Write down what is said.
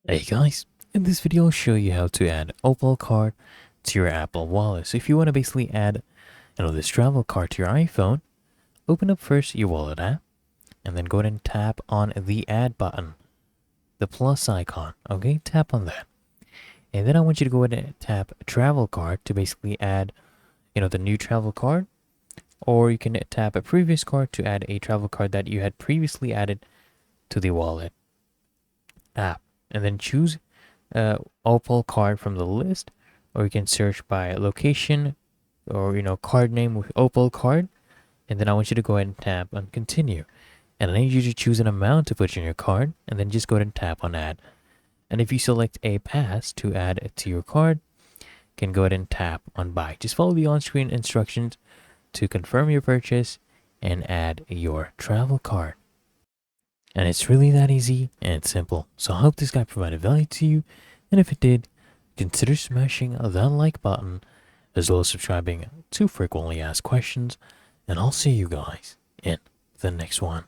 Hey guys, in this video I'll show you how to add Opal card to your Apple Wallet. So if you want to basically add, this travel card to your iPhone, open up first your wallet app and then go ahead and tap on the add button, the plus icon. Okay, tap on that. And then I want you to go ahead and tap travel card to basically add, the new travel card, or you can tap a previous card to add a travel card that you had previously added to the wallet app. And then choose Opal card from the list, or you can search by location or card name with Opal card. And then I want you to go ahead and tap on continue, and I need you to choose an amount to put in your card, and then just go ahead and tap on add. And if you select a pass to add it to your card, you can go ahead and tap on buy. Just follow the on-screen instructions to confirm your purchase and add your travel card. And it's really that easy and simple. So I hope this guide provided value to you. And if it did, consider smashing that like button, as well as subscribing to frequently asked questions. And I'll see you guys in the next one.